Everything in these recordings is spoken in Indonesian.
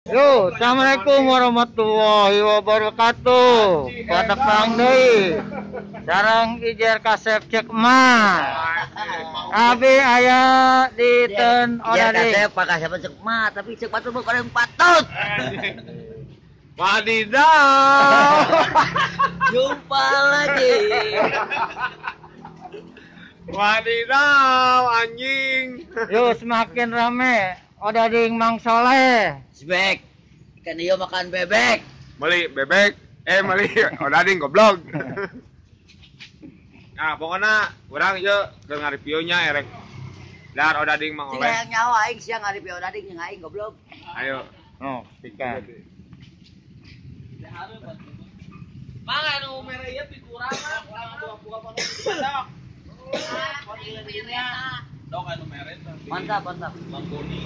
Yo, assalamualaikum warahmatullahi wabarakatuh. Batak Parang deui. Sareng ijer kasep cek mah. Abi aya di ten odading. Kasep Pak kasep cek mah, tapi cek patut bukan patut. Wadidaw. Jumpa lagi. Wadidaw, anjing. Yo, semakin rame odading Mang Soleh. Sebek. Ikan hiu makan bebek. Meli bebek, meli odading goblok. Nah, pokoknya urang ieu keur ngareview-nya erek dar odading Mang Oleh. Yang nyawa aing siang ngareview odading yang aing goblok. Ayo. Oh, pika. Mang anu mere ieu pikurang mah buka panon dok anu mere Mantap. Bang Boni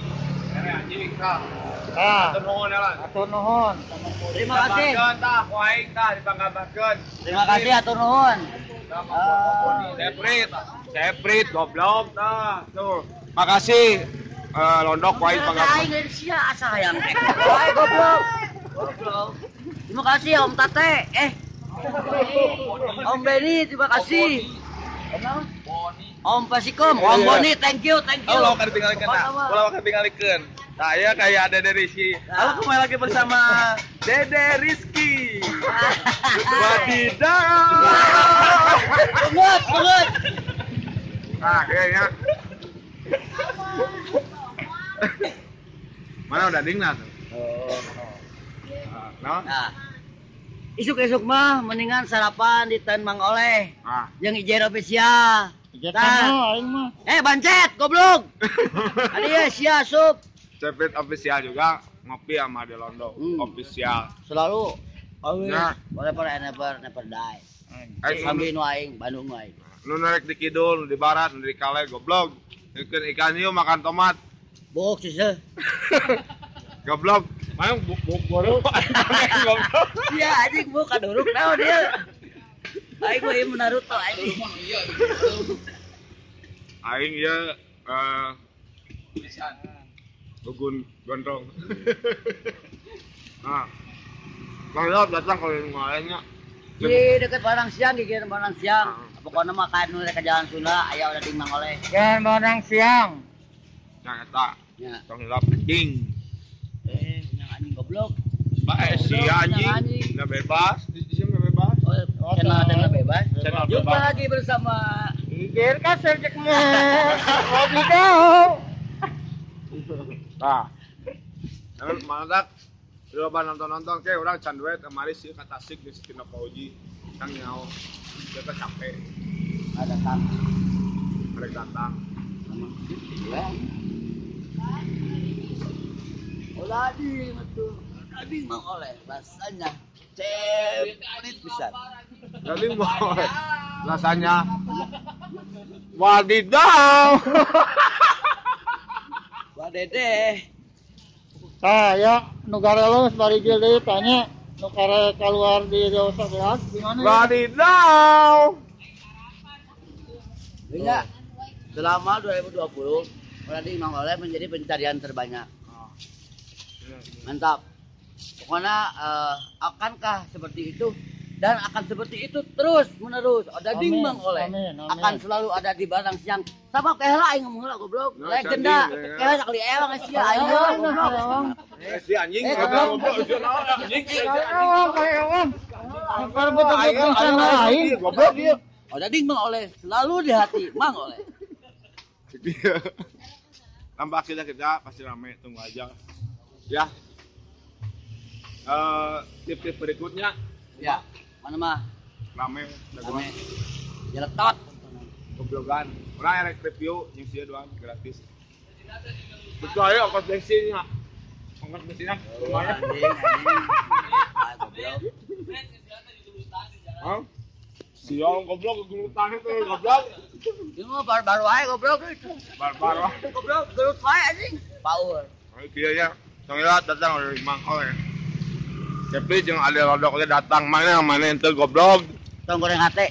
Mere anjing tah. Ah, Atur nuhun ya lah. atur nuhun. Terima kasih. Dipanggabahkeun tah ku aing tah dipanggabakeun. Terima kasih atur nuhun. Seprit goblok tah. Tuh. Makasih londok ku aing Aing panggabakeun. dari sia asa hayang teh. Wae goblok. Terima kasih Om Tate. Om Beni, terima kasih. Om Pasikom, Om Boni, thank you. Kalau akan ditinggalkan kalau akan ditinggalkan saya kayak ada dari Rizky. Halo, kembali lagi bersama Dede Rizky. Wadidaw. Pungut. Nah, kayaknya. Mana udah dingna tuh? Nah, Nah, isuk-isuk mah mendingan sarapan di Ten Mang Oleh. nah. Yang ijer official. Jatan aing mah. Bancet, goblok. Adi ya sia sup. Seprit official juga ngopi sama di Londo official. Selalu always Nah. whatever and never die. Aing Sambil nu aing, Bandung nu aing. nu narik di kidul, nu di barat, nu di kale goblok. Ikan hiu makan tomat. Bok sih seh. Goblok. Mana buk goblok. Goblok. Iya anjing bok kaduruk naon dia. Aing mah ieu Naruto anjing. Aing ya gugun gondrong. Nah. Kalau datang kalau yang lainnya. Di dekat Barang Siang, gigir Barang Siang. Pokoknya makan nu ke Jalan Sunda, aya udah Mang Oleh. Jangan barang siang. Yang eta Ya. tong hilap anjing. Yang anjing goblok. Bae si anjing. Nggak bebas, di sini nggak bebas. Oh, channel bebas. Channel Jumpa bebas. lagi bersama Ijer kasep cek mah. Wadidaw. Nah. Kan mantap. Coba nonton kayak orang can duet kemarin sih kata sik di Stina Pauji. Kang nyao. Dia teh capek. ada Kang. Mereka datang. Oladi betul. Oladi Mang Oleh rasanya cepet bisa. Jadi mau rasanya wadidaw. Wah Dede. Saya nu garelus bari deui tanya nu kare keluar di 11 gimana ya? Wadidaw. Iya. Selama 2020, Oladi Mang Oleh menjadi pencarian terbanyak. Mantap. Pokoknya akankah seperti itu dan akan seperti itu terus menerus. Odading Amin, Mang Oleh amin. akan selalu ada di Barang Siang. Sama kayak lah aing ngomong lah goblok. Nah, Legenda. canggih, ya. Kayak sakali ewang sia aing goblok. Si anjing goblok si anjing. Kayak Kalau betul-betul sana lain. Goblok dia. Odading Mang Oleh selalu di hati Mang Oleh. Tambah kita pasti rame, tunggu aja. Ya. Tip-tip berikutnya Ya, mana mah rame, rame. Jeletot. goblogan. Orang yang review yang sih doang gratis. Betul aja ongkos bensinnya. Ongkos bensinnya lumayan. Ah, goblok. Hah? Sial goblok gelutan itu goblok. Ini mah baru aja goblok. Barbar. Goblok, gelut wae anjing. Power. Kieu nya. Tongila datang dari Mang Oleh. Tapi jeung ada lodok datang mana ente goblok. Tong goreng hate.